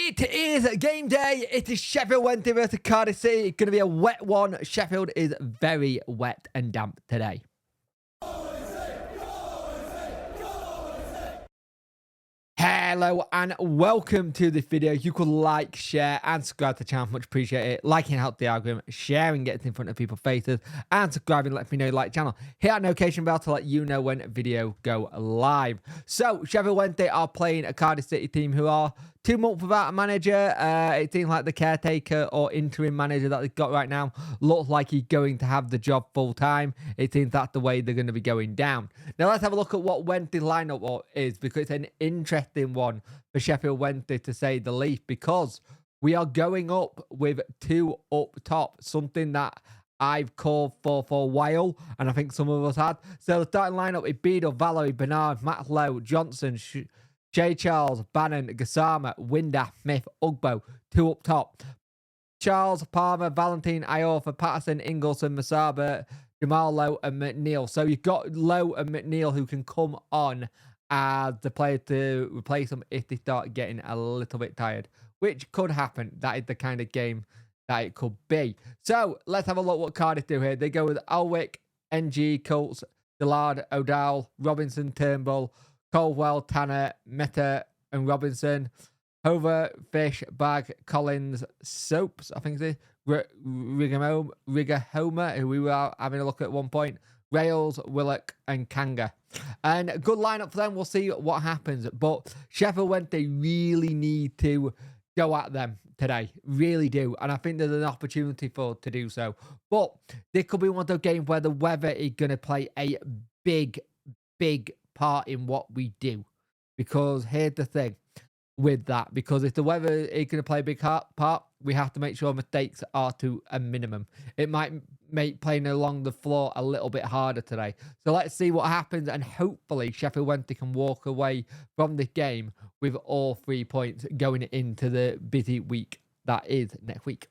It is game day. It is Sheffield Wednesday versus Cardiff City. It's going to be a wet one. Sheffield is very wet and damp today. Hello and welcome to this video. You could like, share and subscribe to the channel. Much appreciate it. Liking helps the algorithm, sharing gets in front of people's faces, and subscribing lets me know you like the channel. Hit that notification bell to let you know when video go live. So Sheffield Wednesday are playing a Cardiff City team who are 2 months without a manager. It seems like the caretaker or interim manager that they've got right now looks like he's going to have the job full time. It seems that's the way they're going to be going down. Now let's have a look at what Wednesday lineup is, because it's an interesting one for Sheffield Wednesday to say the least, because we are going up with 2 up top, something that I've called for a while, and I think some of us had. So the starting lineup is Beadle, Valerie, Bernard, Matt Lowe, Johnson, Jay Charles, Bannon, Gassama, Winder, Smith, Ugbo, 2 up top. Charles, Palmer, Valentine, Iorfa, Patterson, Ingleson, Masaba, Jamal Lowe, and McNeil. So you've got Lowe and McNeil who can come on as the player to replace them if they start getting a little bit tired, which could happen. That is the kind of game that it could be. So let's have a look what Cardiff do here. They go with Alwick, NG, Colts, Dillard, O'Dowd, Robinson, Turnbull, Colwell, Tanner, Meta, and Robinson. Hover, Fish, Bag, Collins, Soaps, I think it is. Rigahoma, who we were having a look at one point. Rails, Willock, and Kanga. And a good lineup for them. We'll see what happens. But Sheffield Wednesday really need to go at them today. Really do. And I think there's an opportunity to do so. But this could be one of those games where the weather is going to play a big part in what we do. Because here's the thing with that. Because if the weather is going to play a big part, we have to make sure mistakes are to a minimum. It might make playing along the floor a little bit harder today. So let's see what happens, and hopefully Sheffield Wednesday can walk away from this game with all 3 points going into the busy week that is next week.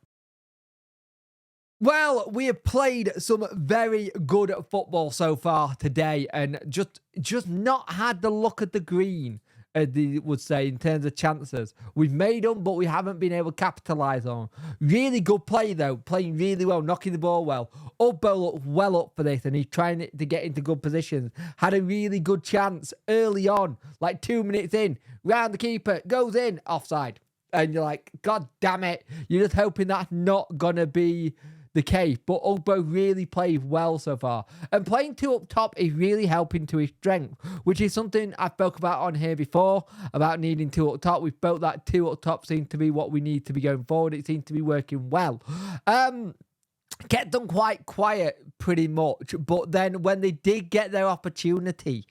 Well, we have played some very good football so far today, and just not had the luck of the green, as they would say, in terms of chances. We've made them, but we haven't been able to capitalise on them. Really good play, though. Playing really well, knocking the ball well. Ugbo looked well up for this, and he's trying to get into good positions. Had a really good chance early on, like 2 minutes in. Round the keeper, goes in, offside. And you're like, God damn it. You're just hoping that's not going to be the case, but Ugbo really played well so far, and playing 2 up top is really helping to his strength, which is something I spoke about on here before, about needing 2 up top. We felt that 2 up top seemed to be what we need to be going forward. It seemed to be working well. Kept them quite quiet pretty much, but then when they did get their opportunity,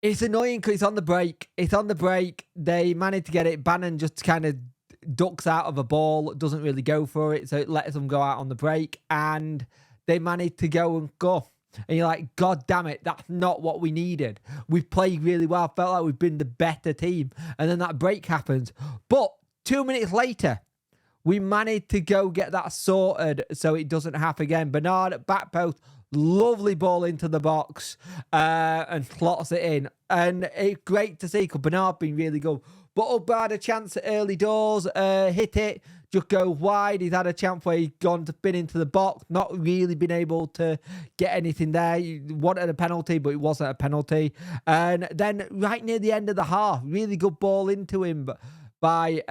it's annoying because it's on the break. They managed to get it. Bannon just kind of ducks out of a ball, doesn't really go for it, so it lets them go out on the break, and they managed to go. And you're like, God damn it, that's not what we needed. We've played really well, felt like we've been the better team, and then that break happens. But 2 minutes later, we managed to go get that sorted so it doesn't happen again. Bernard at back post, lovely ball into the box, and slots it in, and it's great to see because Bernard been really good. But Ugbo had a chance at early doors, hit it, just go wide. He's had a chance where he's gone to spin into the box, not really been able to get anything there. He wanted a penalty, but it wasn't a penalty. And then right near the end of the half, really good ball into him by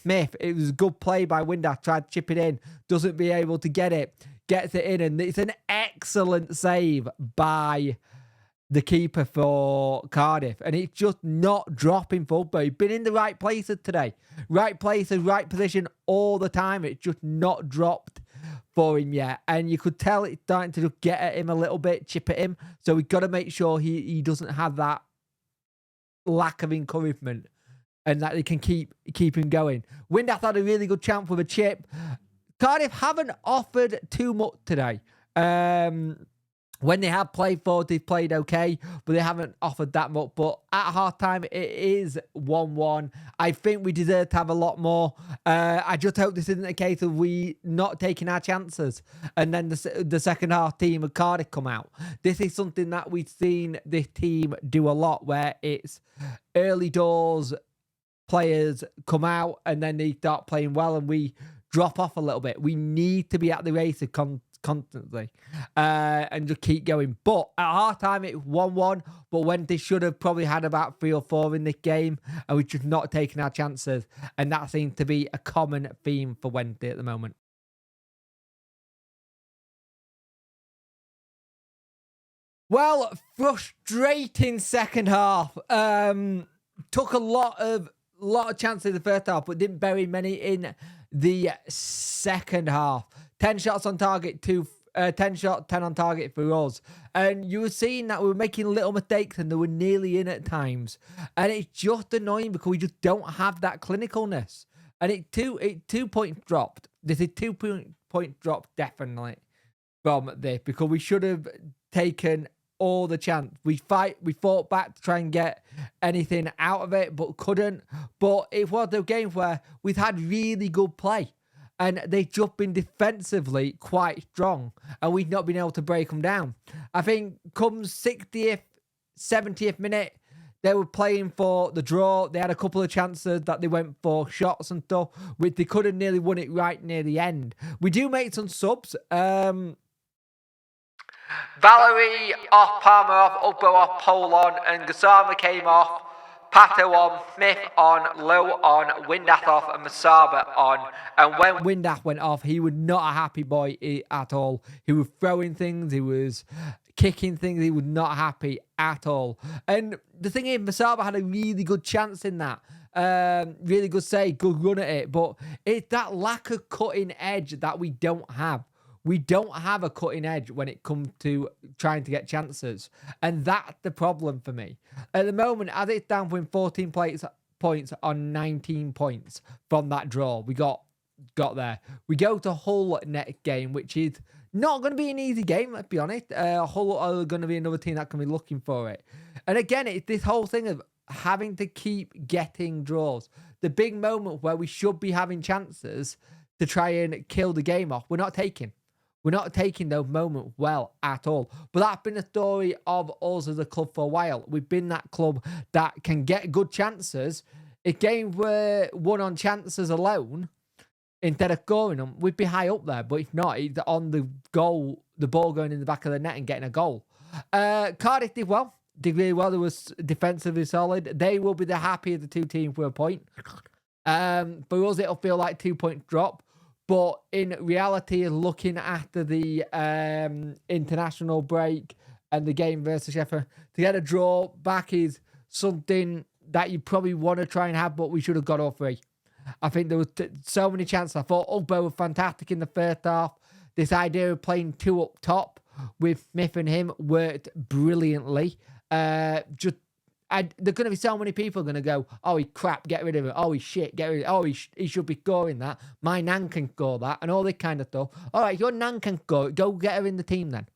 Smith. It was a good play by Winder, tried to chip it in, doesn't be able to get it, gets it in, and it's an excellent save by the keeper for Cardiff, and it's just not dropping for Ugbo. He's been in the right places today. Right places, right position all the time. It's just not dropped for him yet. And you could tell it's starting to just get at him a little bit, chip at him. So we've got to make sure he doesn't have that lack of encouragement and that they can keep him going. Windath had a really good chance with a chip. Cardiff haven't offered too much today. When they have played forward, they've played okay, but they haven't offered that much. But at half-time, it is 1-1. I think we deserve to have a lot more. I just hope this isn't a case of we not taking our chances and then the second half team of Cardiff come out. This is something that we've seen this team do a lot, where it's early doors players come out and then they start playing well and we drop off a little bit. We need to be at the races constantly and just keep going. But at half time, it was 1-1, but when they should have probably had about 3 or 4 in this game, and we're just not taking our chances. And that seems to be a common theme for Wednesday at the moment. Well, frustrating second half. Took a lot of chances in the first half, but didn't bury many in the second half. 10 shots on target, 10 shots, 10 on target for us. And you were seeing that we were making little mistakes and they were nearly in at times. And it's just annoying because we just don't have that clinicalness. And it 2 points dropped. This is 2 point drop definitely from this because we should have taken all the chance. We fought back to try and get anything out of it, but couldn't. But it was a game where we've had really good play. And they've just been defensively quite strong. And we've not been able to break them down. I think come 60th, 70th minute, they were playing for the draw. They had a couple of chances that they went for shots and stuff, which they could have nearly won it right near the end. We do make some subs. Valerie off, Palmer off, Ugbo off, Pole on, and Gasama came off. Pato on, Smith on, Low on, Windath off, and Masaba on. And when Windath went off, he was not a happy boy at all. He was throwing things, he was kicking things, he was not happy at all. And the thing is, Masaba had a really good chance in that. Really good save, good run at it. But it's that lack of cutting edge that we don't have. We don't have a cutting edge when it comes to trying to get chances. And that's the problem for me. At the moment, as it's down with 14 points on 19 points from that draw, we got there. We go to Hull next game, which is not going to be an easy game, let's be honest. Hull are going to be another team that can be looking for it. And again, it's this whole thing of having to keep getting draws. The big moment where we should be having chances to try and kill the game off, we're not taking. We're not taking those moments well at all. But that's been the story of us as a club for a while. We've been that club that can get good chances. If games were won on chances alone, instead of scoring them, we'd be high up there. But if not, it's on the goal, the ball going in the back of the net and getting a goal. Cardiff did well. Did really well. They was defensively solid. They will be the happier of the two teams for a point. For us, it'll feel like 2 point drop. But in reality, looking after the international break and the game versus Sheffield, to get a draw back is something that you probably want to try and have, but we should have got all 3. I think there was so many chances. I thought Ugbo was fantastic in the first half. This idea of playing 2 up top with Smith and him worked brilliantly. There's going to be so many people going to go, oh, he crap, get rid of him. Oh, he's shit, get rid of him. Oh, he should be scoring that. My Nan can score that and all this kind of stuff. All right, your Nan can score it. Go get her in the team then.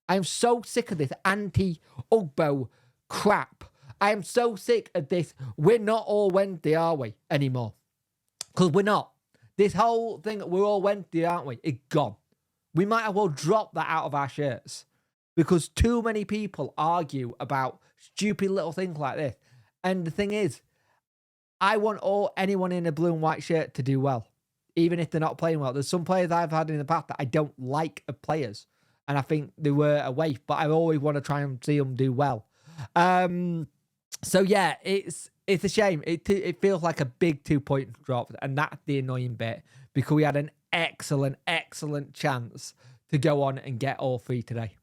I am so sick of this anti-Ugbo crap. I am so sick of this. We're not all Wednesday, are we, anymore? Because we're not. This whole thing, we're all Wednesday, aren't we? It's gone. We might as well drop that out of our shirts. Because too many people argue about stupid little things like this. And the thing is, I want anyone in a blue and white shirt to do well, even if they're not playing well. There's some players I've had in the past that I don't like as players, and I think they were a waste, but I always want to try and see them do well. So yeah, it's a shame. It feels like a big 2 point drop, and that's the annoying bit because we had an excellent chance to go on and get all 3 today.